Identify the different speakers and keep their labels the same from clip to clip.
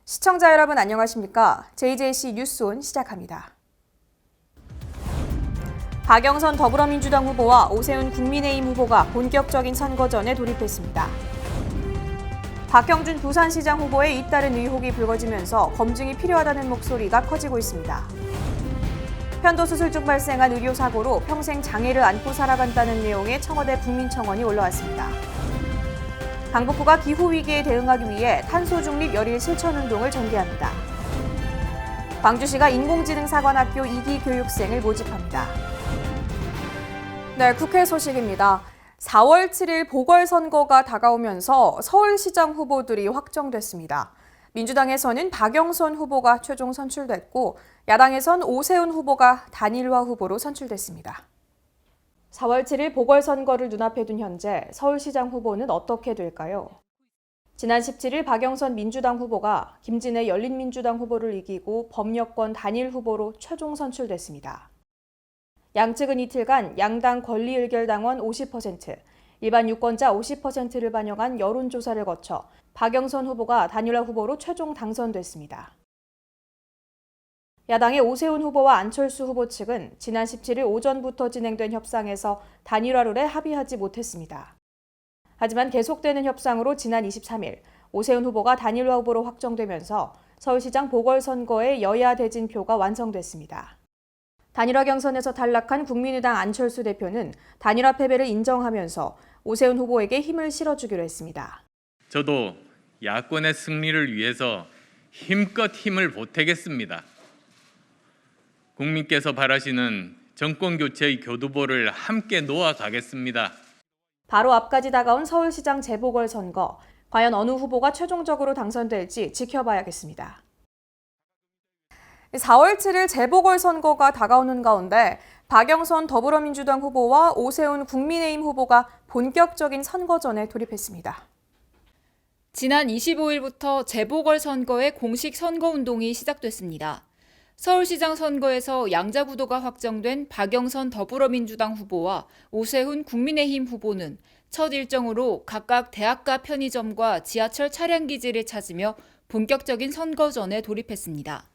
Speaker 1: 시청자 여러분 안녕하십니까? JJC 뉴스온 시작합니다. 박영선 더불어민주당 후보와 오세훈 국민의힘 후보가 본격적인 선거전에 돌입했습니다. 박형준 부산시장 후보의 잇따른 의혹이 불거지면서 검증이 필요하다는 목소리가 커지고 있습니다. 편도수술 중 발생한 의료사고로 평생 장애를 안고 살아간다는 내용의 청와대 국민청원이 올라왔습니다. 당국부가 기후위기에 대응하기 위해 탄소중립 열일 실천운동을 전개합니다. 광주시가 인공지능사관학교 2기 교육생을 모집합니다. 네, 국회 소식입니다. 4월 7일 보궐선거가 다가오면서 서울시장 후보들이 확정됐습니다. 민주당에서는 박영선 후보가 최종 선출됐고 야당에선 오세훈 후보가 단일화 후보로 선출됐습니다. 4월 7일 보궐선거를 눈앞에 둔 현재 서울시장 후보는 어떻게 될까요? 지난 17일 박영선 민주당 후보가 김진애 열린민주당 후보를 이기고 범여권 단일 후보로 최종 선출됐습니다. 양측은 이틀간 양당 권리의결당원 50%, 일반 유권자 50%를 반영한 여론조사를 거쳐 박영선 후보가 단일화 후보로 최종 당선됐습니다. 야당의 오세훈 후보와 안철수 후보 측은 지난 17일 오전부터 진행된 협상에서 단일화 룰에 합의하지 못했습니다. 하지만 계속되는 협상으로 지난 23일 오세훈 후보가 단일화 후보로 확정되면서 서울시장 보궐선거의 여야 대진표가 완성됐습니다. 단일화 경선에서 탈락한 국민의당 안철수 대표는 단일화 패배를 인정하면서 오세훈 후보에게 힘을 실어주기로 했습니다.
Speaker 2: 저도 야권의 승리를 위해서 힘껏 힘을 보태겠습니다. 국민께서 바라시는 정권교체의 교두보를 함께 놓아가겠습니다.
Speaker 1: 바로 앞까지 다가온 서울시장 재보궐선거, 과연 어느 후보가 최종적으로 당선될지 지켜봐야겠습니다. 4월 7일 재보궐선거가 다가오는 가운데 박영선 더불어민주당 후보와 오세훈 국민의힘 후보가 본격적인 선거전에 돌입했습니다.
Speaker 3: 지난 25일부터 재보궐선거의 공식 선거운동이 시작됐습니다. 서울시장 선거에서 양자구도가 확정된 박영선 더불어민주당 후보와 오세훈 국민의힘 후보는 첫 일정으로 각각 대학가 편의점과 지하철 차량기지를 찾으며 본격적인 선거전에 돌입했습니다.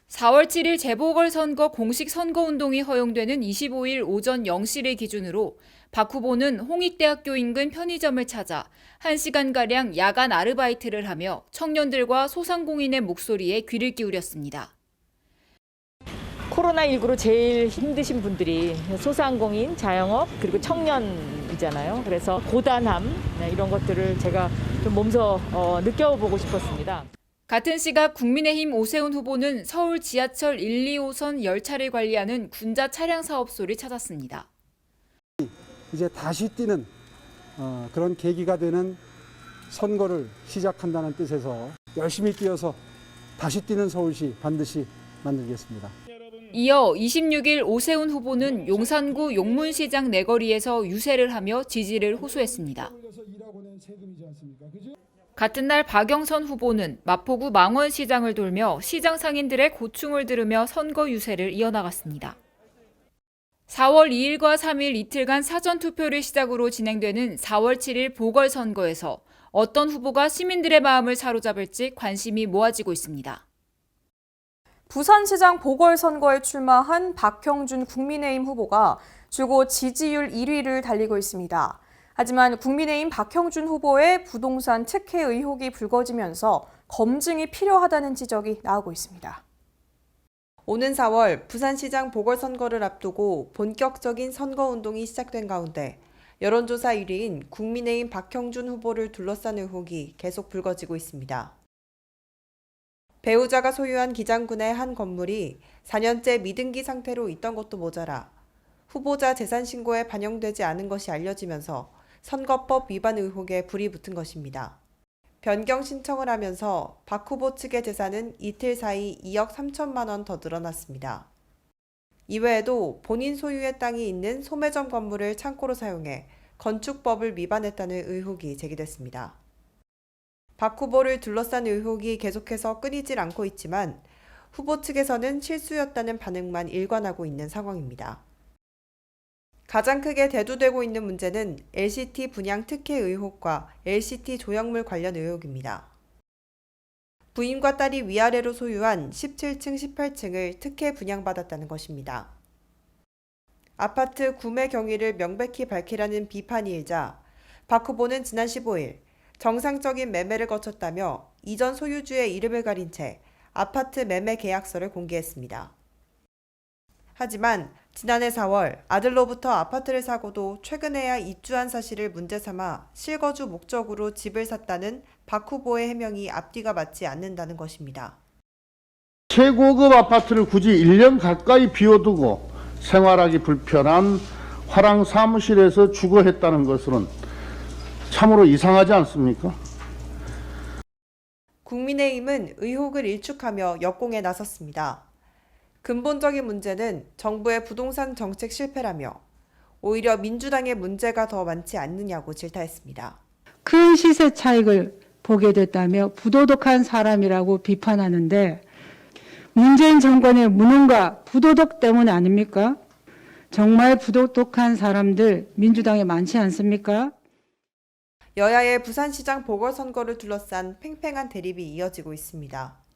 Speaker 3: 4월 7일 재보궐선거 공식 선거운동이 허용되는 25일 오전 0시를 기준으로 박 후보는 홍익대학교 인근 편의점을 찾아 1시간가량 야간 아르바이트를 하며 청년들과 소상공인의 목소리에 귀를 기울였습니다.
Speaker 4: 코로나19로 제일 힘드신 분들이 소상공인, 자영업, 그리고 청년이잖아요. 그래서 고단함 이런 것들을 제가 좀 몸소 느껴보고 싶었습니다.
Speaker 3: 같은 시각 국민의힘 오세훈 후보는 서울 지하철 1, 2호선 열차를 관리하는 군자 차량 사업소를 찾았습니다.
Speaker 5: 이제 다시 뛰는 그런 계기가 되는 선거를 시작한다는 뜻에서 열심히 뛰어서 다시 뛰는 서울시 반드시 만들겠습니다.
Speaker 3: 이어 26일 오세훈 후보는 용산구 용문시장 내거리에서 유세를 하며 지지를 호소했습니다. 같은 날 박영선 후보는 마포구 망원시장을 돌며 시장 상인들의 고충을 들으며 선거 유세를 이어나갔습니다. 4월 2일과 3일 이틀간 사전투표를 시작으로 진행되는 4월 7일 보궐선거에서 어떤 후보가 시민들의 마음을 사로잡을지 관심이 모아지고 있습니다.
Speaker 1: 부산시장 보궐선거에 출마한 박형준 국민의힘 후보가 줄곧 지지율 1위를 달리고 있습니다. 하지만 국민의힘 박형준 후보의 부동산 특혜 의혹이 불거지면서 검증이 필요하다는 지적이 나오고 있습니다.
Speaker 6: 오는 4월 부산시장 보궐선거를 앞두고 본격적인 선거운동이 시작된 가운데 여론조사 1위인 국민의힘 박형준 후보를 둘러싼 의혹이 계속 불거지고 있습니다. 배우자가 소유한 기장군의 한 건물이 4년째 미등기 상태로 있던 것도 모자라 후보자 재산 신고에 반영되지 않은 것이 알려지면서 선거법 위반 의혹에 불이 붙은 것입니다. 변경 신청을 하면서 박 후보 측의 재산은 이틀 사이 2억 3천만 원 더 늘어났습니다. 이외에도 본인 소유의 땅이 있는 소매점 건물을 창고로 사용해 건축법을 위반했다는 의혹이 제기됐습니다. 박 후보를 둘러싼 의혹이 계속해서 끊이질 않고 있지만 후보 측에서는 실수였다는 반응만 일관하고 있는 상황입니다. 가장 크게 대두되고 있는 문제는 LCT 분양 특혜 의혹과 LCT 조형물 관련 의혹입니다. 부인과 딸이 위아래로 소유한 17층, 18층을 특혜 분양받았다는 것입니다. 아파트 구매 경위를 명백히 밝히라는 비판이 일자 박 후보는 지난 15일 정상적인 매매를 거쳤다며 이전 소유주의 이름을 가린 채 아파트 매매 계약서를 공개했습니다. 하지만 지난해 4월 아들로부터 아파트를 사고도 최근에야 입주한 사실을 문제 삼아 실거주 목적으로 집을 샀다는 박 후보의 해명이 앞뒤가 맞지 않는다는 것입니다.
Speaker 7: 최고급 아파트를 굳이 1년 가까이 비워두고 생활하기 불편한 화랑 사무실에서 주거했다는 것은 참으로 이상하지 않습니까?
Speaker 6: 국민의힘은 의혹을 일축하며 역공에 나섰습니다. 근본적인 문제는 정부의 부동산 정책 실패라며 오히려 민주당의 문제가 더 많지 않느냐고 질타했습니다.
Speaker 8: 큰 시세 차익을 보게 됐다며 부도덕한 사람이라고 비판하는데 문재인 정권의 무능과 부도덕 때문 아닙니까? 정말 부도덕한 사람들 민주당에 많지 않습니까?
Speaker 6: 여야의 부산시장 보궐선거를 둘러싼 팽팽한 대립이 이어지고 있습니다.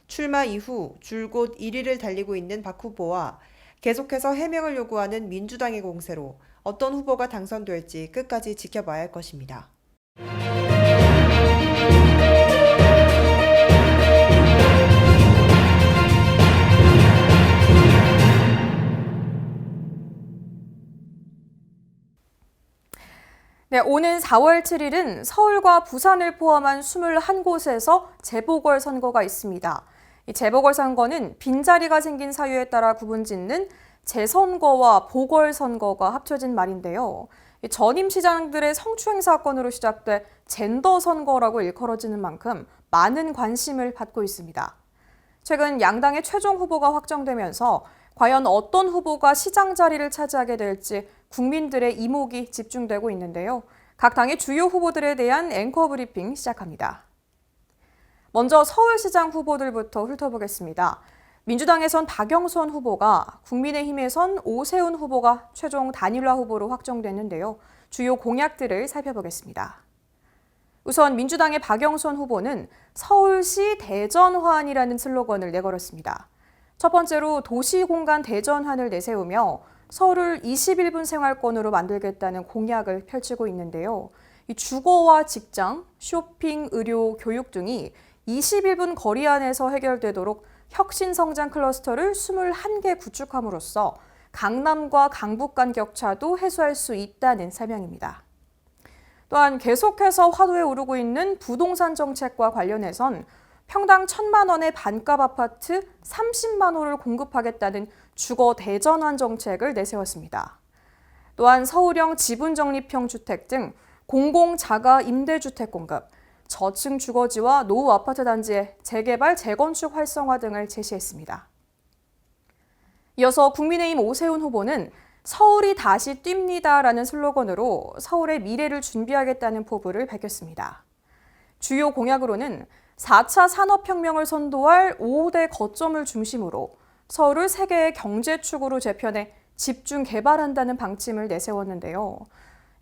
Speaker 6: 출마 이후 줄곧 1위를 달리고 있는 박 후보와 계속해서 해명을 요구하는 민주당의 공세로 어떤 후보가 당선될지 끝까지 지켜봐야 할 것입니다.
Speaker 1: 네, 오는 4월 7일은 서울과 부산을 포함한 21곳에서 재보궐선거가 있습니다. 이 재보궐선거는 빈자리가 생긴 사유에 따라 구분짓는 재선거와 보궐선거가 합쳐진 말인데요. 이 전임 시장들의 성추행사건으로 시작돼 젠더선거라고 일컬어지는 만큼 많은 관심을 받고 있습니다. 최근 양당의 최종 후보가 확정되면서 과연 어떤 후보가 시장 자리를 차지하게 될지 국민들의 이목이 집중되고 있는데요. 각 당의 주요 후보들에 대한 앵커 브리핑 시작합니다. 먼저 서울시장 후보들부터 훑어보겠습니다. 민주당에선 박영선 후보가, 국민의힘에선 오세훈 후보가 최종 단일화 후보로 확정됐는데요. 주요 공약들을 살펴보겠습니다. 우선 민주당의 박영선 후보는 서울시 대전환이라는 슬로건을 내걸었습니다. 첫 번째로 도시공간 대전환을 내세우며 서울을 21분 생활권으로 만들겠다는 공약을 펼치고 있는데요. 이 주거와 직장, 쇼핑, 의료, 교육 등이 21분 거리 안에서 해결되도록 혁신성장 클러스터를 21개 구축함으로써 강남과 강북 간 격차도 해소할 수 있다는 설명입니다. 또한 계속해서 화두에 오르고 있는 부동산 정책과 관련해선 평당 1,000만 원의 반값 아파트 30만 호를 공급하겠다는 주거 대전환 정책을 내세웠습니다. 또한 서울형 지분적립형 주택 등 공공자가 임대주택 공급, 저층 주거지와 노후 아파트 단지의 재개발, 재건축 활성화 등을 제시했습니다. 이어서 국민의힘 오세훈 후보는 서울이 다시 뜁니다라는 슬로건으로 서울의 미래를 준비하겠다는 포부를 밝혔습니다. 주요 공약으로는 4차 산업혁명을 선도할 5대 거점을 중심으로 서울을 세계의 경제축으로 재편해 집중 개발한다는 방침을 내세웠는데요.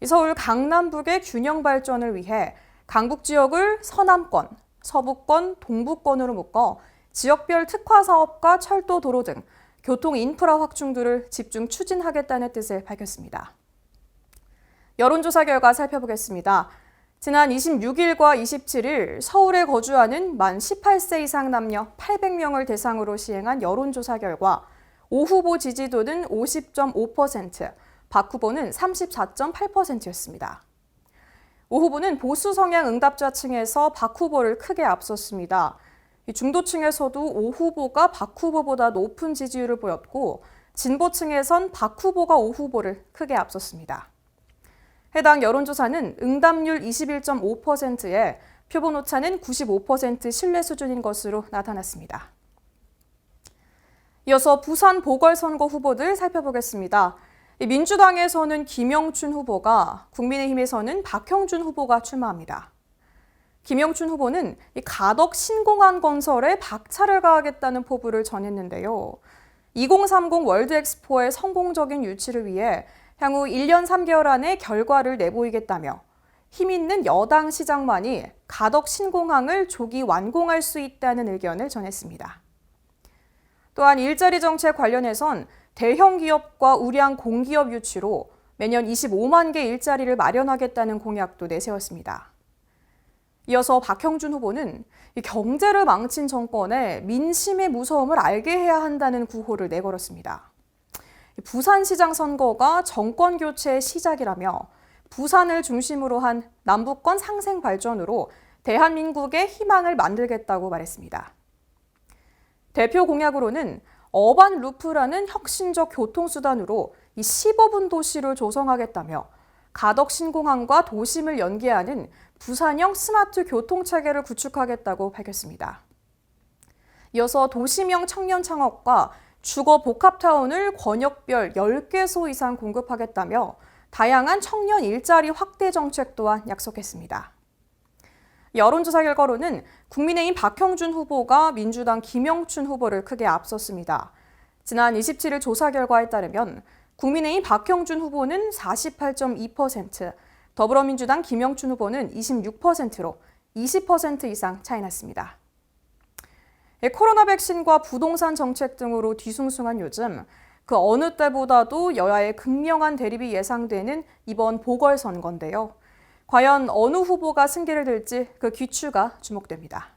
Speaker 1: 서울 강남북의 균형 발전을 위해 강북 지역을 서남권, 서부권, 동부권으로 묶어 지역별 특화 사업과 철도, 도로 등 교통 인프라 확충들을 집중 추진하겠다는 뜻을 밝혔습니다. 여론조사 결과 살펴보겠습니다. 지난 26일과 27일 서울에 거주하는 만 18세 이상 남녀 800명을 대상으로 시행한 여론조사 결과 오 후보 지지도는 50.5%, 박 후보는 34.8%였습니다. 오 후보는 보수 성향 응답자층에서 박 후보를 크게 앞섰습니다. 중도층에서도 오 후보가 박 후보보다 높은 지지율을 보였고 진보층에선 박 후보가 오 후보를 크게 앞섰습니다. 해당 여론조사는 응답률 21.5%에 표본 오차는 95% 신뢰 수준인 것으로 나타났습니다. 이어서 부산 보궐선거 후보들 살펴보겠습니다. 민주당에서는 김영춘 후보가, 국민의힘에서는 박형준 후보가 출마합니다. 김영춘 후보는 가덕 신공항 건설에 박차를 가하겠다는 포부를 전했는데요. 2030 월드엑스포의 성공적인 유치를 위해 향후 1년 3개월 안에 결과를 내보이겠다며 힘 있는 여당 시장만이 가덕 신공항을 조기 완공할 수 있다는 의견을 전했습니다. 또한 일자리 정책 관련해선 대형 기업과 우량 공기업 유치로 매년 25만 개 일자리를 마련하겠다는 공약도 내세웠습니다. 이어서 박형준 후보는 경제를 망친 정권에 민심의 무서움을 알게 해야 한다는 구호를 내걸었습니다. 부산시장 선거가 정권 교체의 시작이라며 부산을 중심으로 한 남북권 상생 발전으로 대한민국의 희망을 만들겠다고 말했습니다. 대표 공약으로는 어반 루프라는 혁신적 교통수단으로 이 15분 도시를 조성하겠다며 가덕 신공항과 도심을 연계하는 부산형 스마트 교통체계를 구축하겠다고 밝혔습니다. 이어서 도심형 청년 창업과 주거 복합타운을 권역별 10개소 이상 공급하겠다며 다양한 청년 일자리 확대 정책 또한 약속했습니다. 여론조사 결과로는 국민의힘 박형준 후보가 민주당 김영춘 후보를 크게 앞섰습니다. 지난 27일 조사 결과에 따르면 국민의힘 박형준 후보는 48.2%, 더불어민주당 김영춘 후보는 26%로 20% 이상 차이 났습니다. 코로나 백신과 부동산 정책 등으로 뒤숭숭한 요즘 그 어느 때보다도 여야의 극명한 대립이 예상되는 이번 보궐선거인데요. 과연 어느 후보가 승기를 들지 그 귀추가 주목됩니다.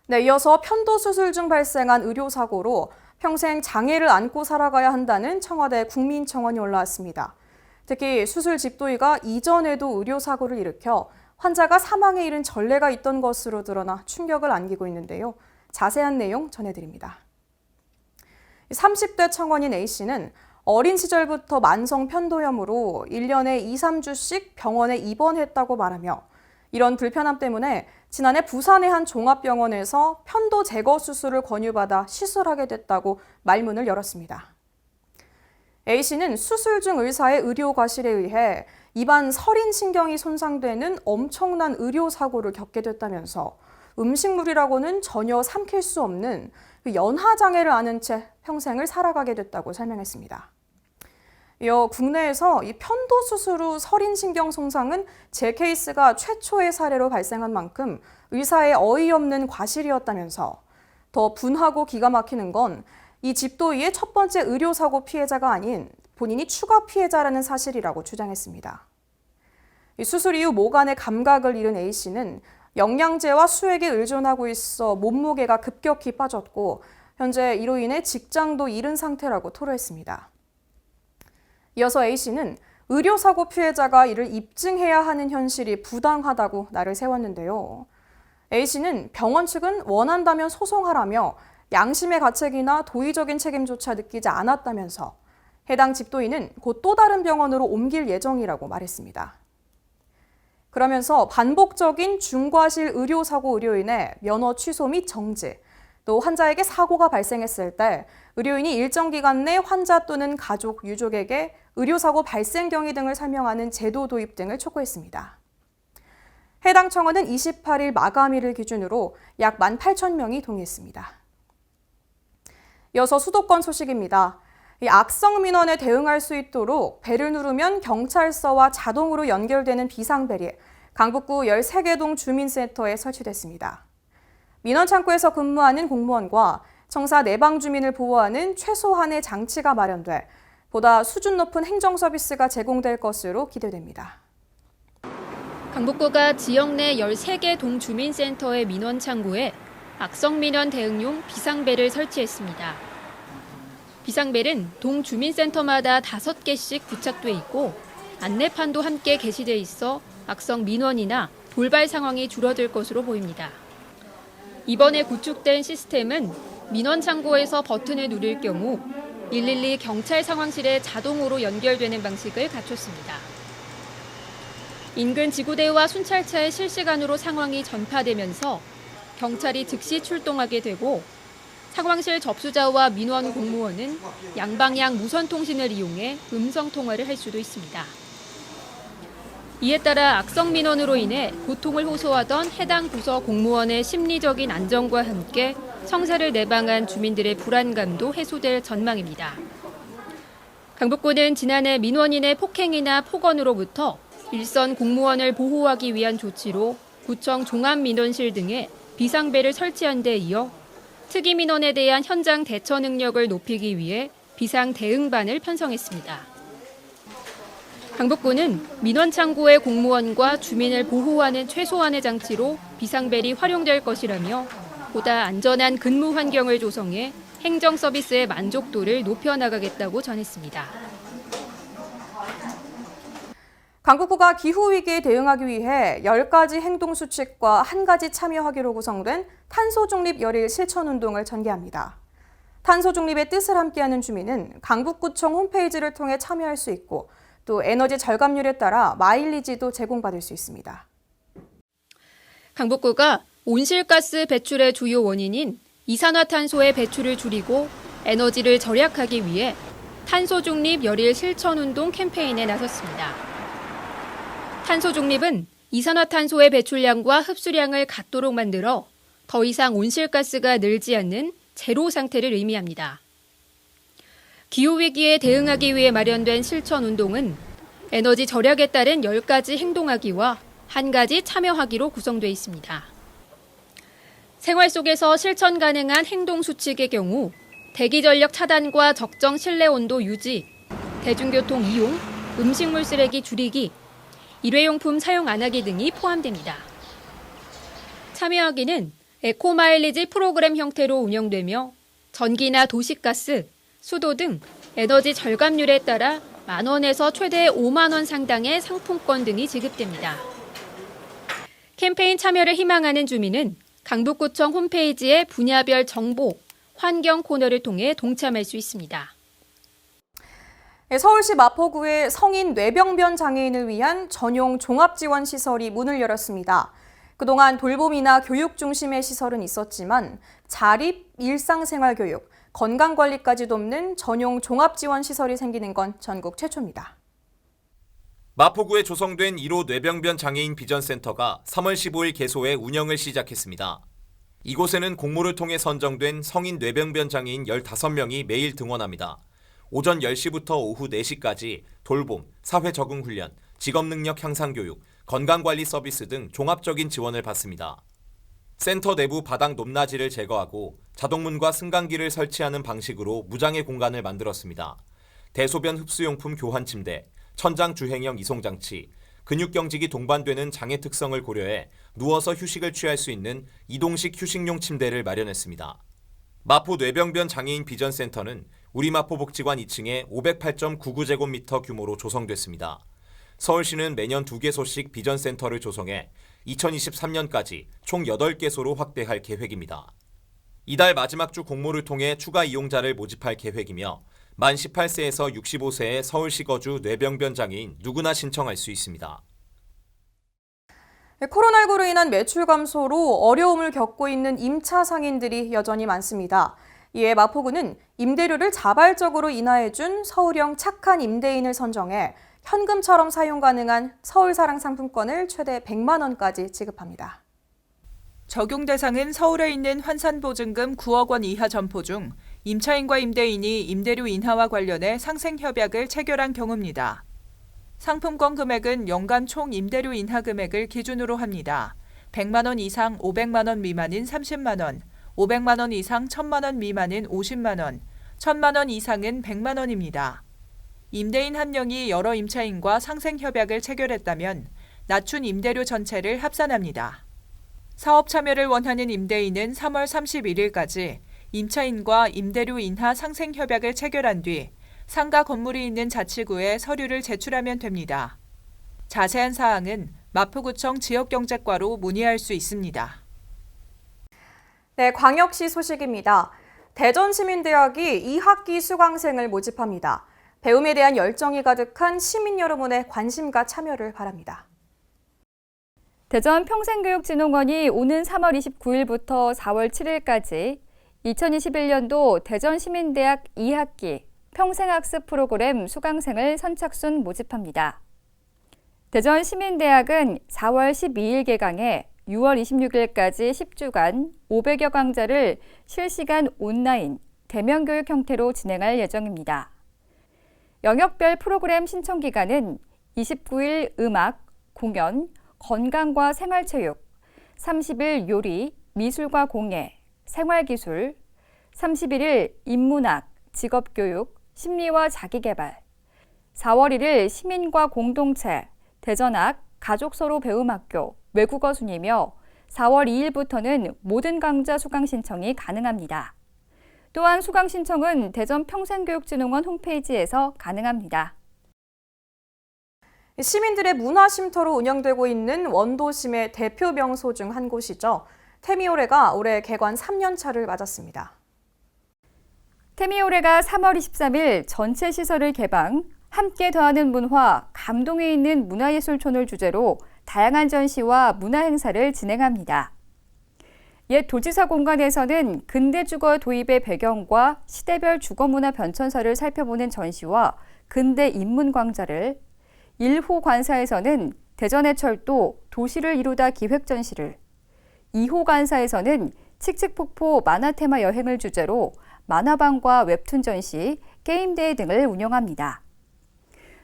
Speaker 1: 네, 이어서 편도 수술 중 발생한 의료사고로 평생 장애를 안고 살아가야 한다는 청와대 국민청원이 올라왔습니다. 특히 수술 집도의가 이전에도 의료사고를 일으켜 환자가 사망에 이른 전례가 있던 것으로 드러나 충격을 안기고 있는데요. 자세한 내용 전해드립니다. 30대 청원인 A씨는 어린 시절부터 만성 편도염으로 1년에 2, 3주씩 병원에 입원했다고 말하며 이런 불편함 때문에 지난해 부산의 한 종합병원에서 편도 제거 수술을 권유받아 시술하게 됐다고 말문을 열었습니다. A씨는 수술 중 의사의 의료 과실에 의해 입안 서린신경이 손상되는 엄청난 의료사고를 겪게 됐다면서 음식물이라고는 전혀 삼킬 수 없는 연하장애를 앓은 채 평생을 살아가게 됐다고 설명했습니다. 이어 국내에서 이 편도 수술 후 서린신경 손상은 제 케이스가 최초의 사례로 발생한 만큼 의사의 어이없는 과실이었다면서 더 분하고 기가 막히는 건 이 집도의의 첫 번째 의료사고 피해자가 아닌 본인이 추가 피해자라는 사실이라고 주장했습니다. 이 수술 이후 모간의 감각을 잃은 A씨는 영양제와 수액에 의존하고 있어 몸무게가 급격히 빠졌고 현재 이로 인해 직장도 잃은 상태라고 토로했습니다. 이어서 A씨는 의료사고 피해자가 이를 입증해야 하는 현실이 부당하다고 날을 세웠는데요. A씨는 병원 측은 원한다면 소송하라며 양심의 가책이나 도의적인 책임조차 느끼지 않았다면서 해당 집도의는 곧 또 다른 병원으로 옮길 예정이라고 말했습니다. 그러면서 반복적인 중과실 의료사고 의료인의 면허 취소 및 정지, 또 환자에게 사고가 발생했을 때 의료인이 일정 기간 내 환자 또는 가족, 유족에게 의료사고 발생 경위 등을 설명하는 제도 도입 등을 촉구했습니다. 해당 청원은 28일 마감일을 기준으로 약 18,000명이 동의했습니다. 이어서 수도권 소식입니다. 이 악성 민원에 대응할 수 있도록 벨을 누르면 경찰서와 자동으로 연결되는 비상벨이 강북구 13개 동 주민센터에 설치됐습니다. 민원 창구에서 근무하는 공무원과 청사 내방 주민을 보호하는 최소한의 장치가 마련돼 보다 수준 높은 행정 서비스가 제공될 것으로 기대됩니다.
Speaker 9: 강북구가 지역 내 13개 동 주민센터의 민원 창구에 악성 민원 대응용 비상벨을 설치했습니다. 비상벨은 동 주민센터마다 5개씩 부착돼 있고 안내판도 함께 게시돼 있어 악성 민원이나 돌발 상황이 줄어들 것으로 보입니다. 이번에 구축된 시스템은 민원 창구에서 버튼을 누릴 경우 112 경찰 상황실에 자동으로 연결되는 방식을 갖췄습니다. 인근 지구대와 순찰차에 실시간으로 상황이 전파되면서 경찰이 즉시 출동하게 되고 상황실 접수자와 민원 공무원은 양방향 무선 통신을 이용해 음성 통화를 할 수도 있습니다. 이에 따라 악성 민원으로 인해 고통을 호소하던 해당 부서 공무원의 심리적인 안정과 함께 청사를 내방한 주민들의 불안감도 해소될 전망입니다. 강북구는 지난해 민원인의 폭행이나 폭언으로부터 일선 공무원을 보호하기 위한 조치로 구청 종합민원실 등에 비상배를 설치한 데 이어 특이민원에 대한 현장 대처 능력을 높이기 위해 비상대응반을 편성했습니다. 강북구는 민원창구의 공무원과 주민을 보호하는 최소한의 장치로 비상벨이 활용될 것이라며 보다 안전한 근무 환경을 조성해 행정 서비스의 만족도를 높여나가겠다고 전했습니다.
Speaker 1: 강북구가 기후위기에 대응하기 위해 10가지 행동수칙과 1가지 참여하기로 구성된 탄소중립 열일 실천운동을 전개합니다. 탄소중립의 뜻을 함께하는 주민은 강북구청 홈페이지를 통해 참여할 수 있고 또 에너지 절감률에 따라 마일리지도 제공받을 수 있습니다.
Speaker 9: 강북구가 온실가스 배출의 주요 원인인 이산화탄소의 배출을 줄이고 에너지를 절약하기 위해 탄소중립 열일 실천운동 캠페인에 나섰습니다. 탄소중립은 이산화탄소의 배출량과 흡수량을 같도록 만들어 더 이상 온실가스가 늘지 않는 제로 상태를 의미합니다. 기후위기에 대응하기 위해 마련된 실천운동은 에너지 절약에 따른 10가지 행동하기와 1가지 참여하기로 구성되어 있습니다. 생활 속에서 실천 가능한 행동 수칙의 경우 대기전력 차단과 적정 실내 온도 유지, 대중교통 이용, 음식물 쓰레기 줄이기, 일회용품 사용 안 하기 등이 포함됩니다. 참여하기는 에코마일리지 프로그램 형태로 운영되며 전기나 도시가스, 수도 등 에너지 절감률에 따라 만원에서 최대 5만 원 상당의 상품권 등이 지급됩니다. 캠페인 참여를 희망하는 주민은 강북구청 홈페이지의 분야별 정보, 환경 코너를 통해 동참할 수 있습니다.
Speaker 1: 서울시 마포구의 성인 뇌병변 장애인을 위한 전용 종합지원시설이 문을 열었습니다. 그동안 돌봄이나 교육 중심의 시설은 있었지만 자립, 일상생활교육, 건강관리까지 돕는 전용 종합지원시설이 생기는 건 전국 최초입니다.
Speaker 10: 마포구에 조성된 1호 뇌병변 장애인 비전센터가 3월 15일 개소해 운영을 시작했습니다. 이곳에는 공모를 통해 선정된 성인 뇌병변 장애인 15명이 매일 등원합니다. 오전 10시부터 오후 4시까지 돌봄, 사회 적응 훈련, 직업 능력 향상 교육, 건강관리 서비스 등 종합적인 지원을 받습니다. 센터 내부 바닥 높낮이를 제거하고 자동문과 승강기를 설치하는 방식으로 무장애 공간을 만들었습니다. 대소변 흡수용품 교환 침대, 천장 주행형 이송장치, 근육경직이 동반되는 장애 특성을 고려해 누워서 휴식을 취할 수 있는 이동식 휴식용 침대를 마련했습니다. 마포 뇌병변 장애인 비전센터는 우리마포복지관 2층에 508.99제곱미터 규모로 조성됐습니다. 서울시는 매년 2개소씩 비전센터를 조성해 2023년까지 총 8개소로 확대할 계획입니다. 이달 마지막 주 공모를 통해 추가 이용자를 모집할 계획이며 만 18세에서 65세의 서울시 거주 뇌병변 장애인 누구나 신청할 수 있습니다.
Speaker 1: 코로나19로 인한 매출 감소로 어려움을 겪고 있는 임차 상인들이 여전히 많습니다. 이에 마포구는 임대료를 자발적으로 인하해준 서울형 착한 임대인을 선정해 현금처럼 사용 가능한 서울사랑 상품권을 최대 100만 원까지 지급합니다.
Speaker 11: 적용 대상은 서울에 있는 환산보증금 9억 원 이하 점포 중 임차인과 임대인이 임대료 인하와 관련해 상생협약을 체결한 경우입니다. 상품권 금액은 연간 총 임대료 인하 금액을 기준으로 합니다. 100만 원 이상 500만 원 미만은 30만 원, 500만 원 이상 1000만 원 미만은 50만 원, 1000만 원 이상은 100만 원입니다. 임대인 한 명이 여러 임차인과 상생협약을 체결했다면 낮춘 임대료 전체를 합산합니다. 사업 참여를 원하는 임대인은 3월 31일까지 임차인과 임대료 인하 상생협약을 체결한 뒤 상가 건물이 있는 자치구에 서류를 제출하면 됩니다. 자세한 사항은 마포구청 지역경제과로 문의할 수 있습니다.
Speaker 1: 네, 광역시 소식입니다. 대전시민대학이 2학기 수강생을 모집합니다. 배움에 대한 열정이 가득한 시민 여러분의 관심과 참여를 바랍니다.
Speaker 12: 대전 평생교육진흥원이 오는 3월 29일부터 4월 7일까지 2021년도 대전시민대학 2학기 평생학습 프로그램 수강생을 선착순 모집합니다. 대전시민대학은 4월 12일 개강해 6월 26일까지 10주간 500여 강좌를 실시간 온라인, 대면 교육 형태로 진행할 예정입니다. 영역별 프로그램 신청 기간은 29일 음악, 공연, 건강과 생활체육, 30일 요리, 미술과 공예, 생활기술, 31일 인문학, 직업교육, 심리와 자기개발, 4월 1일 시민과 공동체, 대전학, 가족서로 배움학교, 외국어 순이며 4월 2일부터는 모든 강좌 수강 신청이 가능합니다. 또한 수강 신청은 대전 평생교육진흥원 홈페이지에서 가능합니다.
Speaker 1: 시민들의 문화쉼터로 운영되고 있는 원도심의 대표 명소 중 한 곳이죠. 태미오래가 올해 개관 3년차를 맞았습니다.
Speaker 12: 태미오래가 3월 23일 전체 시설을 개방, 함께 더하는 문화, 감동에 있는 문화예술촌을 주제로 다양한 전시와 문화행사를 진행합니다. 옛 도지사 공간에서는 근대 주거 도입의 배경과 시대별 주거문화 변천사를 살펴보는 전시와 근대 인문광자를, 1호 관사에서는 대전의 철도, 도시를 이루다 기획 전시를, 2호 관사에서는 칙칙폭포 만화테마 여행을 주제로 만화방과 웹툰 전시, 게임대회 등을 운영합니다.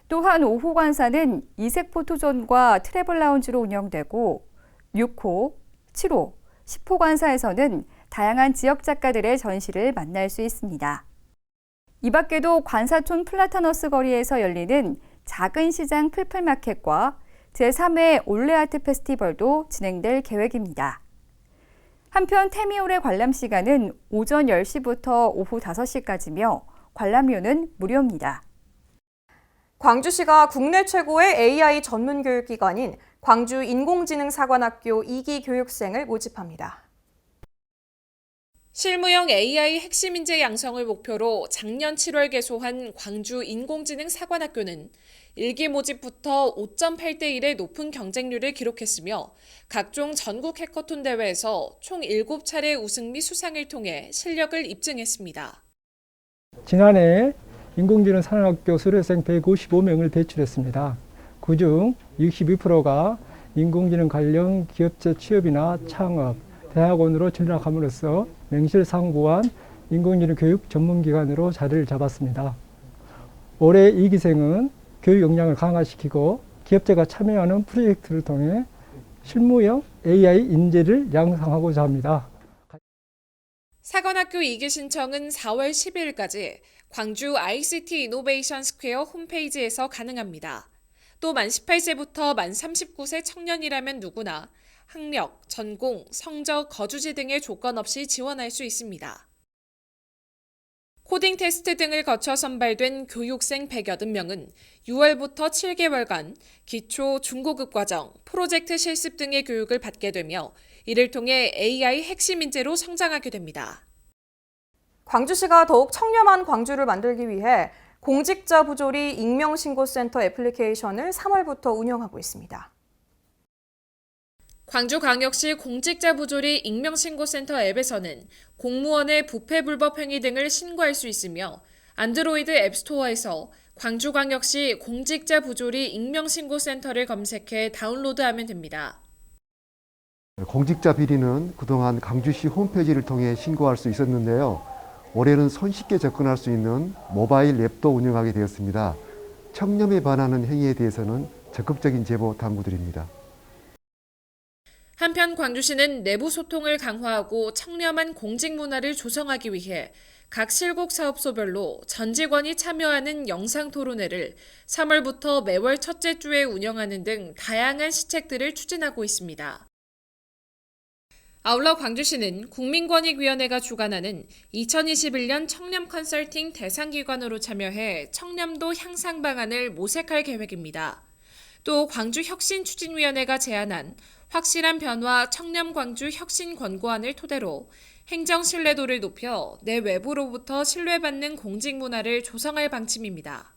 Speaker 12: 또한 5호 관사는 이색 포토존과 트래블 라운지로 운영되고 6호, 7호, 10호 관사에서는 다양한 지역 작가들의 전시를 만날 수 있습니다. 이 밖에도 관사촌 플라타너스 거리에서 열리는 작은 시장 풀풀마켓과 제3회 올레아트 페스티벌도 진행될 계획입니다. 한편 태미오래 관람 시간은 오전 10시부터 오후 5시까지며 관람료는 무료입니다.
Speaker 1: 광주시가 국내 최고의 AI 전문 교육기관인 광주 인공지능사관학교 2기 교육생을 모집합니다.
Speaker 13: 실무형 AI 핵심 인재 양성을 목표로 작년 7월 개소한 광주 인공지능사관학교는 1기 모집부터 5.8대 1의 높은 경쟁률을 기록했으며 각종 전국 해커톤 대회에서 총 7차례 우승 및 수상을 통해 실력을 입증했습니다.
Speaker 14: 지난해 인공지능 산학교 수료생 155명을 배출했습니다. 그중 62%가 인공지능 관련 기업체 취업이나 창업, 대학원으로 진학함으로써 명실상부한 인공지능 교육 전문기관으로 자리를 잡았습니다. 올해 2기생은 교육 역량을 강화시키고 기업체가 참여하는 프로젝트를 통해 실무형 AI 인재를 양성하고자 합니다.
Speaker 13: 사관학교 2기 신청은 4월 12일까지 광주 ICT 이노베이션 스퀘어 홈페이지에서 가능합니다. 또 만 18세부터 만 39세 청년이라면 누구나 학력, 전공, 성적, 거주지 등의 조건 없이 지원할 수 있습니다. 코딩 테스트 등을 거쳐 선발된 교육생 180명은 6월부터 7개월간 기초, 중고급 과정, 프로젝트 실습 등의 교육을 받게 되며 이를 통해 AI 핵심 인재로 성장하게 됩니다.
Speaker 1: 광주시가 더욱 청렴한 광주를 만들기 위해 공직자 부조리 익명신고센터 애플리케이션을 3월부터 운영하고 있습니다.
Speaker 13: 광주광역시 공직자 부조리 익명신고센터 앱에서는 공무원의 부패 불법 행위 등을 신고할 수 있으며 안드로이드 앱스토어에서 광주광역시 공직자 부조리 익명신고센터를 검색해 다운로드하면 됩니다.
Speaker 15: 공직자 비리는 그동안 광주시 홈페이지를 통해 신고할 수 있었는데요. 올해는 손쉽게 접근할 수 있는 모바일 앱도 운영하게 되었습니다. 청렴에 반하는 행위에 대해서는 적극적인 제보 당부드립니다.
Speaker 13: 한편 광주시는 내부 소통을 강화하고 청렴한 공직 문화를 조성하기 위해 각 실곡 사업소별로 전 직원이 참여하는 영상 토론회를 3월부터 매월 첫째 주에 운영하는 등 다양한 시책들을 추진하고 있습니다. 아울러 광주시는 국민권익위원회가 주관하는 2021년 청렴 컨설팅 대상기관으로 참여해 청렴도 향상 방안을 모색할 계획입니다. 또 광주혁신추진위원회가 제안한 확실한 변화 청렴 광주 혁신 권고안을 토대로 행정 신뢰도를 높여 내 외부로부터 신뢰받는 공직 문화를 조성할 방침입니다.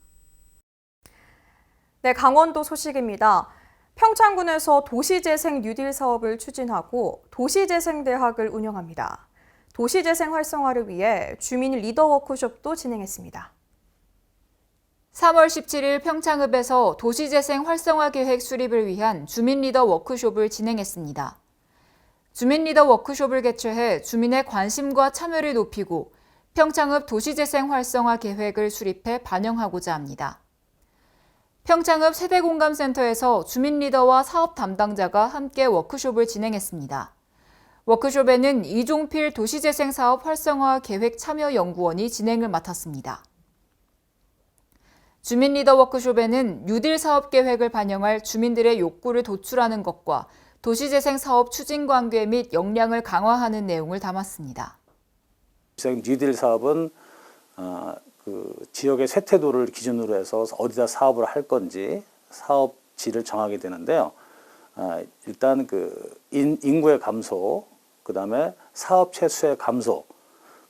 Speaker 1: 네, 강원도 소식입니다. 평창군에서 도시재생 뉴딜 사업을 추진하고 도시재생대학을 운영합니다. 도시재생 활성화를 위해 주민 리더 워크숍도 진행했습니다.
Speaker 3: 3월 17일 평창읍에서 도시재생 활성화 계획 수립을 위한 주민 리더 워크숍을 진행했습니다. 주민 리더 워크숍을 개최해 주민의 관심과 참여를 높이고 평창읍 도시재생 활성화 계획을 수립해 반영하고자 합니다. 평창읍 세대공감센터에서 주민 리더와 사업 담당자가 함께 워크숍을 진행했습니다. 워크숍에는 이종필 도시재생사업 활성화 계획 참여연구원이 진행을 맡았습니다. 주민 리더 워크숍에는 뉴딜 사업 계획을 반영할 주민들의 욕구를 도출하는 것과 도시재생 사업 추진 관계 및 역량을 강화하는 내용을 담았습니다.
Speaker 16: 뉴딜 사업은 그 지역의 쇠퇴도를 기준으로 해서 어디다 사업을 할 건지 사업지를 정하게 되는데요. 일단 그 인구의 감소, 그다음에 사업체 수의 감소,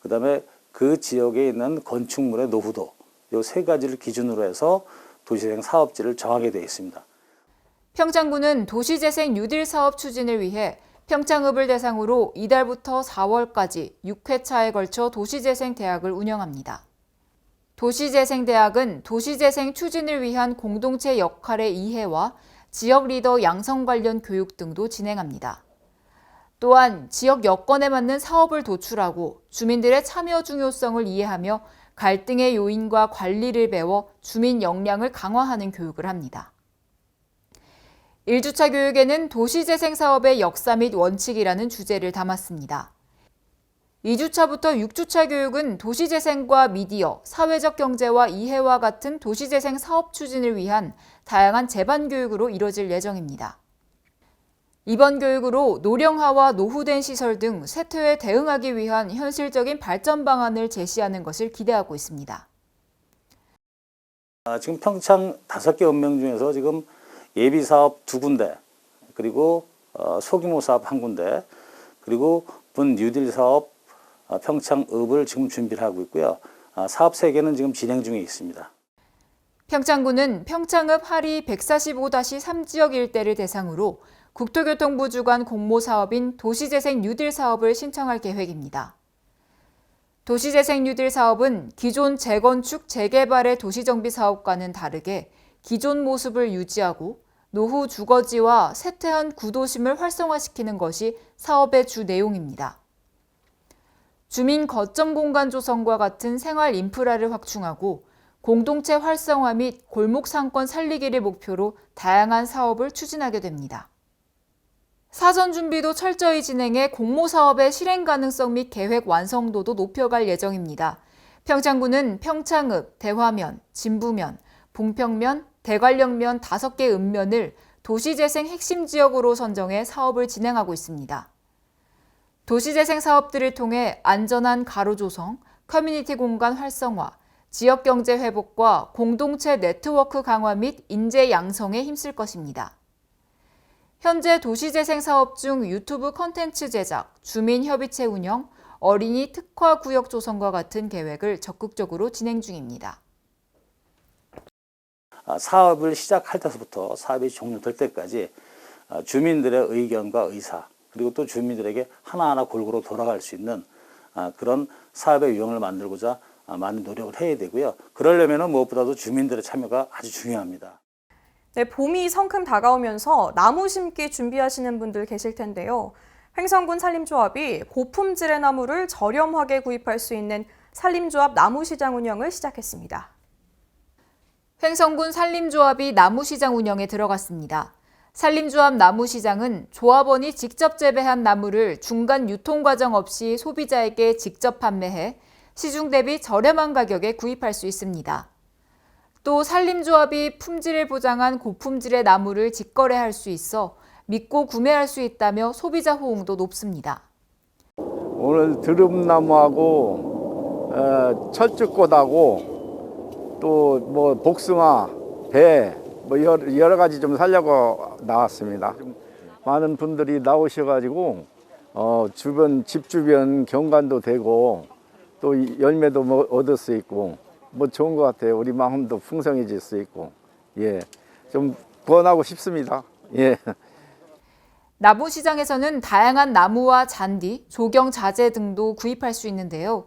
Speaker 16: 그다음에 그 지역에 있는 건축물의 노후도, 이 세 가지를 기준으로 해서 도시재생 사업지를 정하게 되어 있습니다.
Speaker 3: 평창군은 도시재생 뉴딜 사업 추진을 위해 평창읍을 대상으로 이달부터 4월까지 6회차에 걸쳐 도시재생 대학을 운영합니다. 도시재생 대학은 도시재생 추진을 위한 공동체 역할의 이해와 지역 리더 양성 관련 교육 등도 진행합니다. 또한 지역 여건에 맞는 사업을 도출하고 주민들의 참여 중요성을 이해하며 갈등의 요인과 관리를 배워 주민 역량을 강화하는 교육을 합니다. 1주차 교육에는 도시재생 사업의 역사 및 원칙이라는 주제를 담았습니다. 2주차부터 6주차 교육은 도시재생과 미디어, 사회적 경제와 이해와 같은 도시재생 사업 추진을 위한 다양한 재반 교육으로 이뤄질 예정입니다. 이번 교육으로 노령화와 노후된 시설 등 쇠퇴에 대응하기 위한 현실적인 발전 방안을 제시하는 것을 기대하고 있습니다.
Speaker 16: 지금 평창 5개 읍명 중에서 지금 예비 사업 2군데, 그리고 소규모 사업 1군데, 그리고 본 뉴딜 사업 평창읍을 지금 준비를 하고 있고요. 사업 3개는 지금 진행 중에 있습니다.
Speaker 3: 평창군은 평창읍 하리 145-3 지역 일대를 대상으로 국토교통부 주관 공모 사업인 도시재생 뉴딜 사업을 신청할 계획입니다. 도시재생 뉴딜 사업은 기존 재건축, 재개발의 도시정비 사업과는 다르게 기존 모습을 유지하고 노후 주거지와 쇠퇴한 구도심을 활성화시키는 것이 사업의 주 내용입니다. 주민 거점 공간 조성과 같은 생활 인프라를 확충하고 공동체 활성화 및 골목 상권 살리기를 목표로 다양한 사업을 추진하게 됩니다. 사전 준비도 철저히 진행해 공모 사업의 실행 가능성 및 계획 완성도도 높여갈 예정입니다. 평창군은 평창읍, 대화면, 진부면, 봉평면, 대관령면 5개 읍면을 도시재생 핵심 지역으로 선정해 사업을 진행하고 있습니다. 도시재생 사업들을 통해 안전한 가로 조성, 커뮤니티 공간 활성화, 지역경제 회복과 공동체 네트워크 강화 및 인재 양성에 힘쓸 것입니다. 현재 도시재생 사업 중 유튜브 콘텐츠 제작, 주민협의체 운영, 어린이 특화 구역 조성과 같은 계획을 적극적으로 진행 중입니다.
Speaker 16: 사업을 시작할 때부터 사업이 종료될 때까지 주민들의 의견과 의사, 그리고 또 주민들에게 하나하나 골고루 돌아갈 수 있는 그런 사업의 유형을 만들고자 많은 노력을 해야 되고요. 그러려면 무엇보다도 주민들의 참여가 아주 중요합니다.
Speaker 1: 네, 봄이 성큼 다가오면서 나무 심기 준비하시는 분들 계실 텐데요. 횡성군 산림조합이 고품질의 나무를 저렴하게 구입할 수 있는 산림조합 나무시장 운영을 시작했습니다.
Speaker 3: 횡성군 산림조합이 나무시장 운영에 들어갔습니다. 산림조합 나무시장은 조합원이 직접 재배한 나무를 중간 유통 과정 없이 소비자에게 직접 판매해 시중 대비 저렴한 가격에 구입할 수 있습니다. 또 산림조합이 품질을 보장한 고품질의 나무를 직거래할 수 있어 믿고 구매할 수 있다며 소비자 호응도 높습니다.
Speaker 17: 오늘 드럼나무하고 철쭉꽃하고 또 뭐 복숭아, 배 뭐 여러 가지 좀 살려고 나왔습니다. 많은 분들이 나오셔가지고 주변 집 주변 경관도 되고 또 열매도 뭐 얻을 수 있고 뭐 좋은 것 같아요. 우리 마음도 풍성해질 수 있고 좀 권하고 싶습니다.
Speaker 3: 나무시장에서는 다양한 나무와 잔디, 조경 자재 등도 구입할 수 있는데요.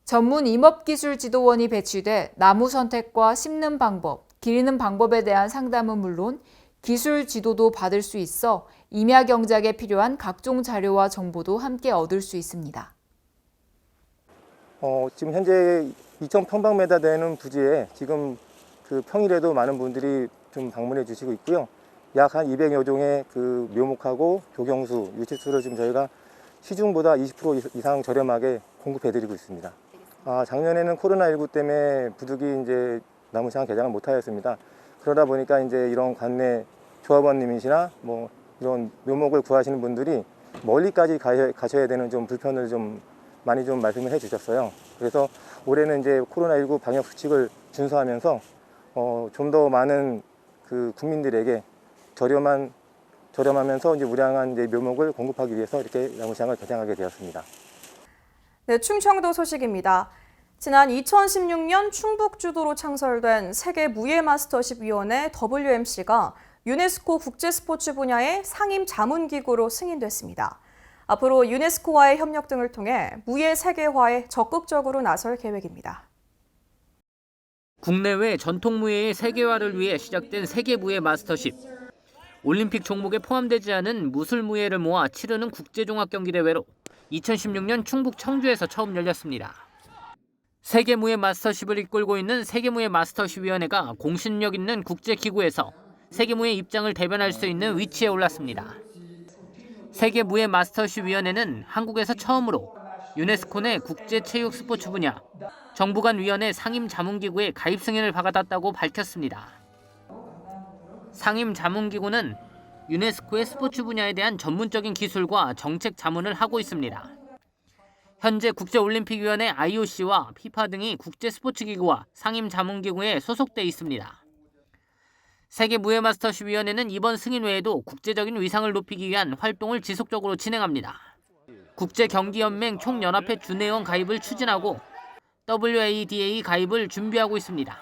Speaker 3: 전문 임업기술 지도원이 배치돼 나무 선택과 심는 방법, 기르는 방법에 대한 상담은 물론 기술 지도도 받을 수 있어 임야 경작에 필요한 각종 자료와 정보도 함께 얻을 수 있습니다.
Speaker 18: 지금 현재 2,000평방미터 되는 부지에 지금 그 평일에도 많은 분들이 좀 방문해 주시고 있고요. 약 한 200여 종의 그 묘목하고 교경수, 유채수를 지금 저희가 시중보다 20% 이상 저렴하게 공급해 드리고 있습니다. 작년에는 코로나19 때문에 부득이 이제 나무시장 개장을 못 하였습니다. 그러다 보니까 이제 이런 관내 조합원님이시나 뭐 이런 묘목을 구하시는 분들이 멀리까지 가셔야 되는 좀 불편을 좀 많이 좀 말씀을 해 주셨어요. 그래서 올해는 이제 코로나19 방역 수칙을 준수하면서 좀 더 많은 그 국민들에게 저렴하면서 이제 우량한 이제 묘목을 공급하기 위해서 이렇게 나무시장을 개장하게 되었습니다.
Speaker 1: 네, 충청도 소식입니다. 지난 2016년 충북 주도로 창설된 세계 무예 마스터십 위원회 WMC가 유네스코 국제 스포츠 분야의 상임 자문기구로 승인됐습니다. 앞으로 유네스코와의 협력 등을 통해 무예 세계화에 적극적으로 나설 계획입니다.
Speaker 19: 국내외 전통무예의 세계화를 위해 시작된 세계무예 마스터십. 올림픽 종목에 포함되지 않은 무술무예를 모아 치르는 국제종합경기대회로 2016년 충북 청주에서 처음 열렸습니다. 세계무예 마스터십을 이끌고 있는 세계무예 마스터십위원회가 공신력 있는 국제기구에서 세계무예 입장을 대변할 수 있는 위치에 올랐습니다. 세계무예 마스터십위원회는 한국에서 처음으로 유네스코 내 국제체육 스포츠 분야 정부 간 위원회 상임 자문기구에 가입 승인을 받았다고 밝혔습니다. 상임 자문기구는 유네스코의 스포츠 분야에 대한 전문적인 기술과 정책 자문을 하고 있습니다. 현재 국제올림픽위원회 IOC와 피파 등이 국제스포츠기구와 상임 자문기구에 소속돼 있습니다. 세계무예마스터십위원회는 이번 승인 외에도 국제적인 위상을 높이기 위한 활동을 지속적으로 진행합니다. 국제경기연맹 총연합회 준회원 가입을 추진하고 WADA 가입을 준비하고 있습니다.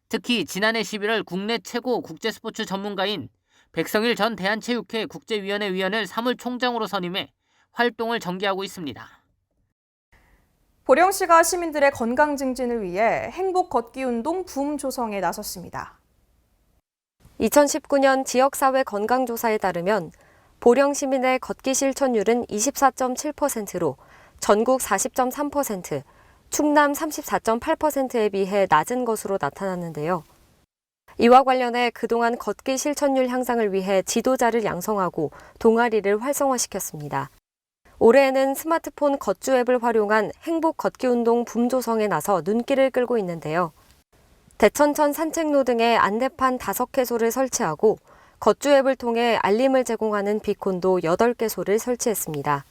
Speaker 19: 특히 지난해 11월 국내 최고 국제스포츠 전문가인 백성일 전 대한체육회 국제위원회 위원을 사물총장으로 선임해 활동을 전개하고 있습니다.
Speaker 1: 보령시가 시민들의 건강 증진을 위해 행복 걷기 운동 붐 조성에 나섰습니다.
Speaker 20: 2019년 지역사회 건강조사에 따르면 보령 시민의 걷기 실천율은 24.7%로 전국 40.3%, 충남 34.8%에 비해 낮은 것으로 나타났는데요. 이와 관련해 그동안 걷기 실천율 향상을 위해 지도자를 양성하고 동아리를 활성화시켰습니다. 올해에는 스마트폰 걷주 앱을 활용한 행복 걷기 운동 붐 조성에 나서 눈길을 끌고 있는데요. 대천천 산책로 등에 안내판 5개소를 설치하고 걷주 앱을 통해 알림을 제공하는 비콘도 8개소를 설치했습니다.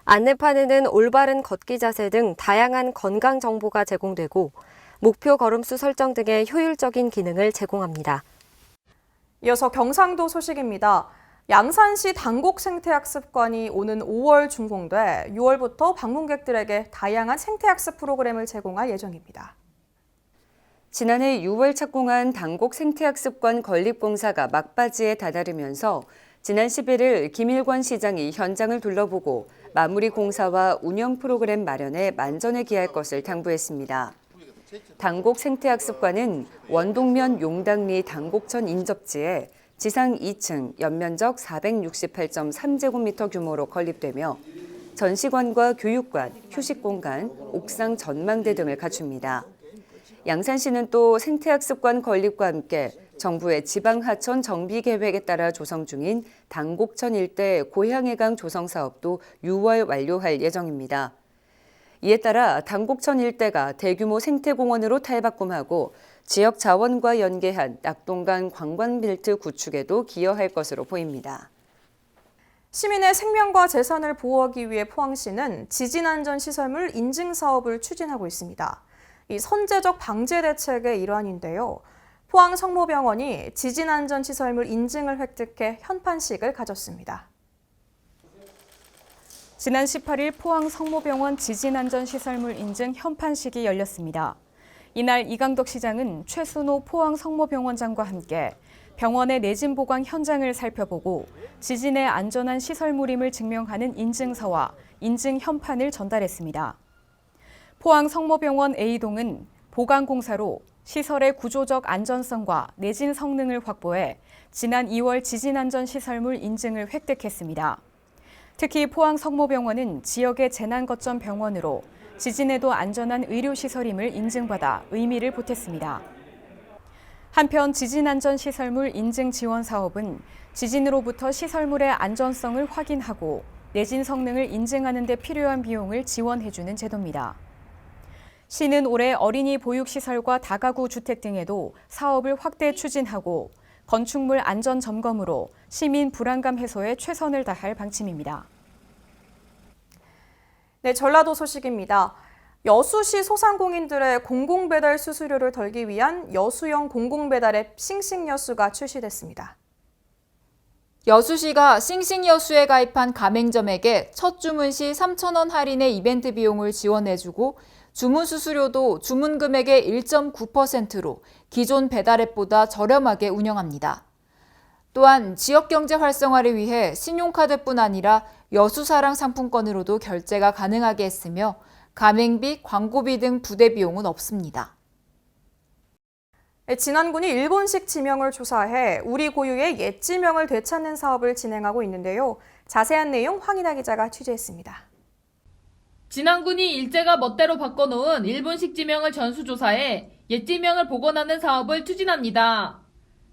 Speaker 20: 안내판에는 올바른 걷기 자세 등 다양한 건강 정보가 제공되고 목표 걸음수 설정 등의 효율적인 기능을 제공합니다.
Speaker 1: 이어서 경상도 소식입니다. 양산시 당곡 생태학습관이 오는 5월 준공돼 6월부터 방문객들에게 다양한 생태학습 프로그램을 제공할 예정입니다.
Speaker 21: 지난해 6월 착공한 당곡 생태학습관 건립공사가 막바지에 다다르면서 지난 11일 김일권 시장이 현장을 둘러보고 마무리 공사와 운영 프로그램 마련에 만전을 기할 것을 당부했습니다. 당곡 생태학습관은 원동면 용당리 당곡천 인접지에 지상 2층, 연면적 468.3제곱미터 규모로 건립되며 전시관과 교육관, 휴식공간, 옥상 전망대 등을 갖춥니다. 양산시는 또 생태학습관 건립과 함께 정부의 지방하천 정비 계획에 따라 조성 중인 당곡천 일대 고향해강 조성 사업도 6월 완료할 예정입니다. 이에 따라 당곡천 일대가 대규모 생태공원으로 탈바꿈하고 지역 자원과 연계한 낙동강 관광빌트 구축에도 기여할 것으로 보입니다.
Speaker 1: 시민의 생명과 재산을 보호하기 위해 포항시는 지진안전시설물 인증 사업을 추진하고 있습니다. 이 선제적 방제 대책의 일환인데요. 포항 성모병원이 지진안전시설물 인증을 획득해 현판식을 가졌습니다.
Speaker 22: 지난 18일 포항 성모병원 지진안전시설물 인증 현판식이 열렸습니다. 이날 이강덕 시장은 최순호 포항 성모병원장과 함께 병원의 내진 보강 현장을 살펴보고 지진의 안전한 시설물임을 증명하는 인증서와 인증 현판을 전달했습니다. 포항 성모병원 A동은 보강공사로 시설의 구조적 안전성과 내진 성능을 확보해 지난 2월 지진안전시설물 인증을 획득했습니다. 특히 포항 성모병원은 지역의 재난거점 병원으로 지진에도 안전한 의료시설임을 인증받아 의미를 보탰습니다. 한편 지진안전시설물 인증 지원 사업은 지진으로부터 시설물의 안전성을 확인하고 내진 성능을 인증하는 데 필요한 비용을 지원해주는 제도입니다. 시는 올해 어린이 보육시설과 다가구 주택 등에도 사업을 확대 추진하고 건축물 안전 점검으로 시민 불안감 해소에 최선을 다할 방침입니다.
Speaker 1: 네, 전라도 소식입니다. 여수시 소상공인들의 공공배달 수수료를 덜기 위한 여수형 공공배달 앱 싱싱여수가 출시됐습니다.
Speaker 3: 여수시가 싱싱여수에 가입한 가맹점에게 첫 주문 시 3,000원 할인의 이벤트 비용을 지원해주고 주문 수수료도 주문 금액의 1.9%로 기존 배달앱보다 저렴하게 운영합니다. 또한 지역경제 활성화를 위해 신용카드뿐 아니라 여수사랑 상품권으로도 결제가 가능하게 했으며 가맹비, 광고비 등 부대 비용은 없습니다.
Speaker 1: 진안군이 일본식 지명을 조사해 우리 고유의 옛 지명을 되찾는 사업을 진행하고 있는데요. 자세한 내용 황인아 기자가 취재했습니다.
Speaker 2: 진안군이 일제가 멋대로 바꿔놓은 일본식 지명을 전수조사해 옛 지명을 복원하는 사업을 추진합니다.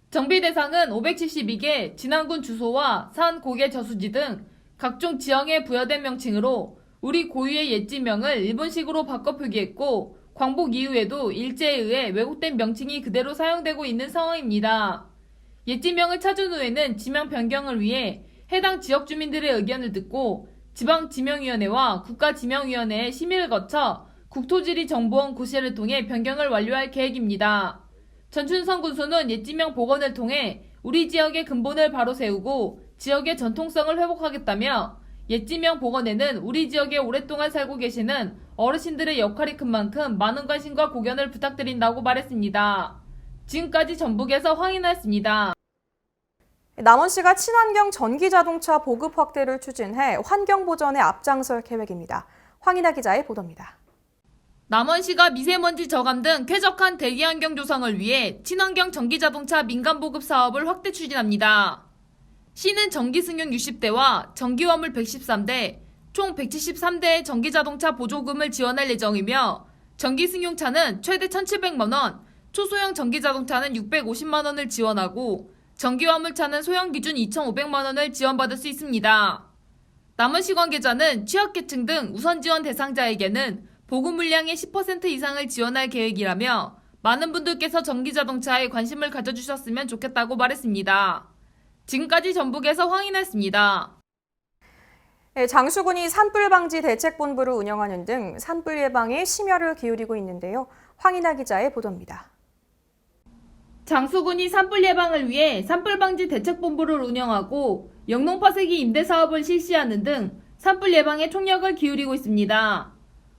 Speaker 2: 정비 대상은 572개 진안군 주소와 산, 고개, 저수지 등 각종 지형에 부여된 명칭으로 우리 고유의 옛 지명을 일본식으로 바꿔 표기했고 광복 이후에도 일제에 의해 왜곡된 명칭이 그대로 사용되고 있는 상황입니다. 옛 지명을 찾은 후에는 지명 변경을 위해 해당 지역 주민들의 의견을 듣고 지방지명위원회와 국가지명위원회의 심의를 거쳐 국토지리정보원 고시를 통해 변경을 완료할 계획입니다. 전춘성 군수는 옛 지명 복원을 통해 우리 지역의 근본을 바로 세우고 지역의 전통성을 회복하겠다며 옛 지명 복원에는 우리 지역에 오랫동안 살고 계시는 어르신들의 역할이 큰 만큼 많은 관심과 고견을 부탁드린다고 말했습니다. 지금까지 전북에서 황인아였습니다.
Speaker 1: 남원시가 친환경 전기자동차 보급 확대를 추진해 환경보전에 앞장설 계획입니다. 황인아 기자의 보도입니다.
Speaker 2: 남원시가 미세먼지 저감 등 쾌적한 대기환경 조성을 위해 친환경 전기자동차 민간보급 사업을 확대 추진합니다. 시는 전기승용 60대와 전기화물 113대, 총 173대의 전기자동차 보조금을 지원할 예정이며 전기승용차는 최대 1,700만 원, 초소형 전기자동차는 650만 원을 지원하고 전기화물차는 소형 기준 2,500만 원을 지원받을 수 있습니다. 남원시 관계자는 취약계층 등 우선 지원 대상자에게는 보급 물량의 10% 이상을 지원할 계획이라며 많은 분들께서 전기자동차에 관심을 가져주셨으면 좋겠다고 말했습니다. 지금까지 전북에서 황인아였습니다.
Speaker 1: 장수군이 산불방지 대책본부를 운영하는 등 산불 예방에 심혈을 기울이고 있는데요. 황인아 기자의 보도입니다.
Speaker 2: 장수군이 산불 예방을 위해 산불방지 대책본부를 운영하고 영농파쇄기 임대 사업을 실시하는 등 산불 예방에 총력을 기울이고 있습니다.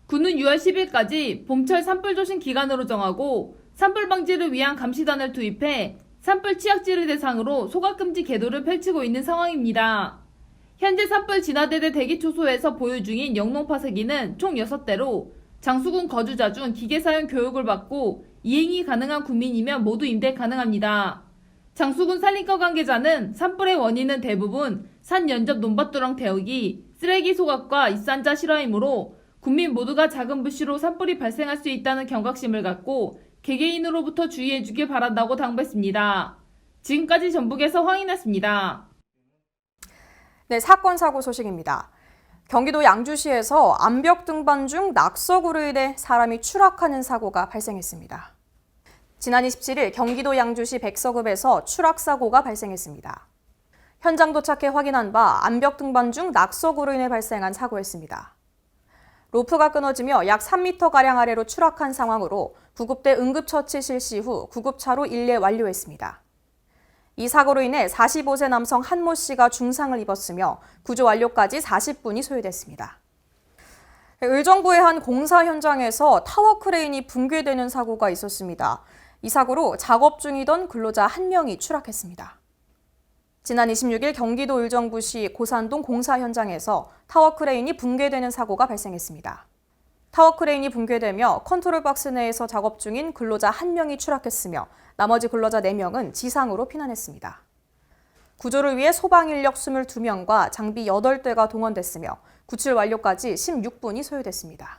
Speaker 2: 군은 6월 10일까지 봄철 산불 조심 기간으로 정하고 산불 방지를 위한 감시단을 투입해 산불 취약지를 대상으로 소각금지 계도를 펼치고 있는 상황입니다. 현재 산불 진화대대 대기초소에서 보유 중인 영농파쇄기는 총 6대로 장수군 거주자 중 기계 사용 교육을 받고 이행이 가능한 국민이면 모두 임대 가능합니다. 장수군 산림과 관계자는 산불의 원인은 대부분 산 연접 논밭도랑 태우기, 쓰레기 소각과 입산자 실화이므로 국민 모두가 작은 불씨로 산불이 발생할 수 있다는 경각심을 갖고 개개인으로부터 주의해주길 바란다고 당부했습니다. 지금까지 전북에서 황인아였습니다.
Speaker 1: 네, 사건 사고 소식입니다. 경기도 양주시에서 암벽 등반 중 낙석으로 인해 사람이 추락하는 사고가 발생했습니다. 지난 27일 경기도 양주시 백서급에서 추락사고가 발생했습니다. 현장 도착해 확인한 바 암벽 등반 중 낙석으로 인해 발생한 사고였습니다. 로프가 끊어지며 약 3m가량 아래로 추락한 상황으로 구급대 응급처치 실시 후 구급차로 일례 완료했습니다. 이 사고로 인해 45세 남성 한모 씨가 중상을 입었으며 구조 완료까지 40분이 소요됐습니다. 의정부의 한 공사 현장에서 타워 크레인이 붕괴되는 사고가 있었습니다. 이 사고로 작업 중이던 근로자 1명이 추락했습니다. 지난 26일 경기도 의정부시 고산동 공사 현장에서 타워 크레인이 붕괴되는 사고가 발생했습니다. 타워 크레인이 붕괴되며 컨트롤 박스 내에서 작업 중인 근로자 1명이 추락했으며 나머지 근로자 4명은 지상으로 피난했습니다. 구조를 위해 소방 인력 22명과 장비 8대가 동원됐으며 구출 완료까지 16분이 소요됐습니다.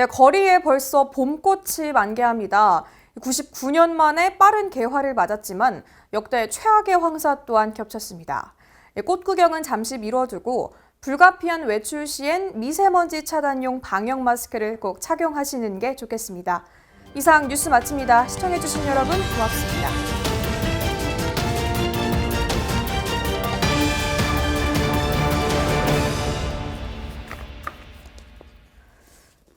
Speaker 1: 네, 거리에 벌써 봄꽃이 만개합니다. 99년 만에 빠른 개화를 맞았지만 역대 최악의 황사 또한 겹쳤습니다. 꽃 구경은 잠시 미뤄두고 불가피한 외출 시엔 미세먼지 차단용 방역 마스크를 꼭 착용하시는 게 좋겠습니다. 이상 뉴스 마칩니다. 시청해주신 여러분 고맙습니다.